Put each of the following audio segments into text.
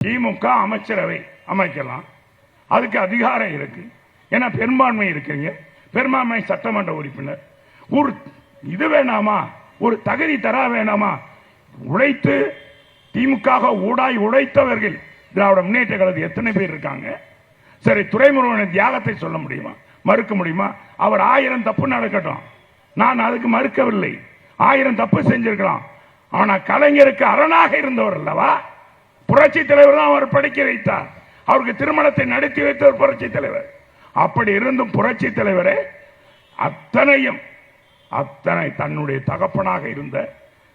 திமுக அமைச்சரவை அமைக்கலாம், அதுக்கு அதிகாரம் இருக்கு. ஏன்னா பெரும்பான்மை இருக்குங்க, பெரும்பான்மை சட்டமன்ற உறுப்பினர். ஒரு இது வேணாமா, ஒரு தகுதி தர வேணாமா? உழைத்து திமுக ஊடாய் உழைத்தவர்கள் திராவிட முன்னேற்ற கழகத்தில் எத்தனை பேர் இருக்காங்க? சரி, துரைமுருகனின் தியாகத்தை சொல்ல முடியுமா, மறுக்க முடியுமா? அவர் 1000 தப்பு நடக்கட்டும், நான் அதுக்கு மறுக்கவில்லை. 1000 தப்பு செஞ்சிருக்கலாம். ஆனா கலைஞருக்கு அரணாக இருந்தவர் அல்லவா, புரட்சி தலைவர் தான் அவர் படிக்க வைத்தார். அவருக்கு திருமணத்தை நடத்தி வைத்தவர் புரட்சி தலைவர். அப்படி இருந்தும் புரட்சி தலைவரே அத்தனை தன்னுடைய தகப்பனாக இருந்த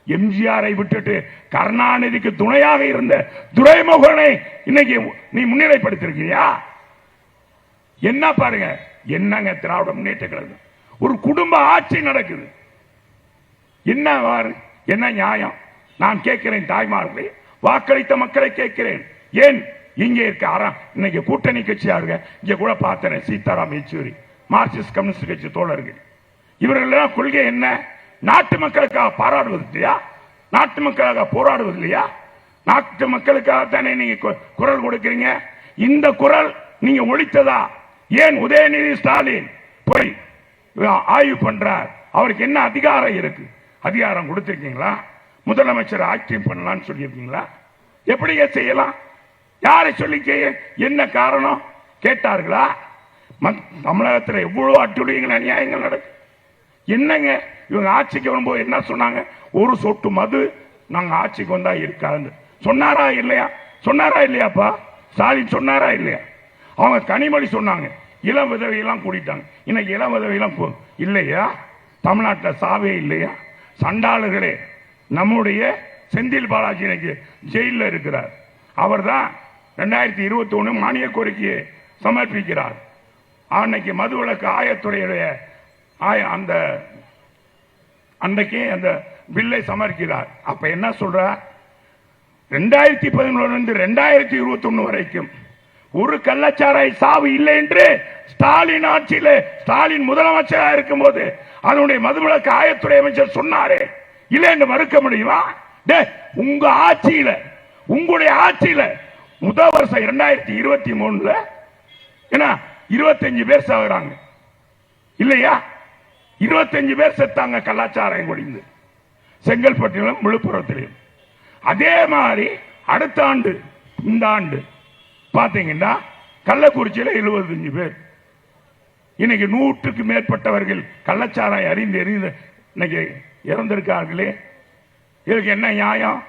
எம்ஜிஆரை விட்டுட்டு கருணாநிதிக்கு துணையாக இருந்த துரைமுருகனை இன்னைக்கு நீ முன்னிலைப்படுத்திருக்கியா? என்ன பாருங்க, என்னங்க திராவிட முன்னேற்ற கழகம், ஒரு குடும்ப ஆட்சி நடக்குது. என்ன நியாயம்? நான் கேட்கிறேன், தாய்மார்களே, வாக்களித்த மக்களை கேட்கிறேன். ஏன் இங்கே இருக்க இன்னைக்கு கூட்டணி கட்சியா இருக்க, இங்க கூட பார்த்தேன் சீதாராம் யெச்சூரி, மார்க்சிஸ்ட் கம்யூனிஸ்ட் கட்சி தோழர்கள், இவர்கள் கொள்கை என்ன? நாட்டு மக்களுக்காக பாராடுவது இல்லையா? நாட்டு மக்களுக்காக போராடுவது இல்லையா? நாட்டு மக்களுக்காக தானே நீங்க குரல் கொடுக்கிறீங்க. இந்த குரல் நீங்க ஒழித்ததா? ஏன் உதயநிதி ஸ்டாலின் போய் ஆய்வு பண்றார்? அவருக்கு என்ன அதிகாரம் இருக்கு? அதிகாரம் கொடுத்திருக்கீங்களா? முதலமைச்சர் ஆட்சி பண்ணலாம்னு சொல்லியிருக்கீங்களா? எப்படிங்க செய்யலாம்? யாரை சொல்லி என்ன காரணம் கேட்டார்களா? தமிழகத்தில் எவ்வளவு அட்டுழியங்கள் அநியாயங்கள் நடக்கும். என்னங்க இவங்க ஆட்சிக்கு வரும்போது என்ன சொன்னாங்க? ஒரு சொட்டு மது நாங்க ஆட்சிக்கு வந்தா இருக்காது சொன்னாரா இல்லையா? சொன்னாரா இல்லையாப்பா? ஸ்டாலின் சொன்னாரா இல்லையா? அவங்க கனிமொழி சொன்னாங்க, இளம் விதவையெல்லாம் கூட்டிட்டாங்க. இன்னைக்கு இளம் விதவையெல்லாம் இல்லையா? தமிழ்நாட்டில் சாவே இல்லையா? சண்டாளர்களே, நம்முடைய செந்தில் பாலாஜி இன்னைக்கு ஜெயிலில் இருக்கிறார். அவர் தான் 2021 மானிய கோரிக்கையை சமர்ப்பிக்கிறார். அன்னைக்கு மதுவிலக்கு ஆயத்துறையுடைய அன்றைக்கு அந்த பில்லை சமர்க்கிறார். அப்ப என்ன சொல்றார்? 2011 2021 வரைக்கும் ஒரு கள்ளச்சாராய சாவு இல்லை என்று ஸ்டாலின் ஆட்சியில், ஸ்டாலின் முதலமைச்சராக இருக்கும் போது அதனுடைய மதுவிலக்கு ஆயத்துறை அமைச்சர் சொன்னாரே, இல்லை என்று மறுக்க முடியுமா? உங்க ஆட்சியில, உங்களுடைய ஆட்சியில முதல் வருஷம் 2023 25 பேர் சாகுறாங்க இல்லையா? 25 பேர் செத்தாங்க கலாச்சாரம் குடிந்து, செங்கல்பட்டிலும் விழுப்புரத்திலும். அதே மாதிரி அடுத்த ஆண்டு, இந்த ஆண்டு பாத்தீங்கன்னா கள்ளக்குறிச்சியில 75 பேர். இன்னைக்கு 100க்கு மேற்பட்டவர்கள் கள்ளச்சாராயம் அறிந்து இன்னைக்கு இறந்திருக்கார்களே. இதுக்கு என்ன நியாயம்?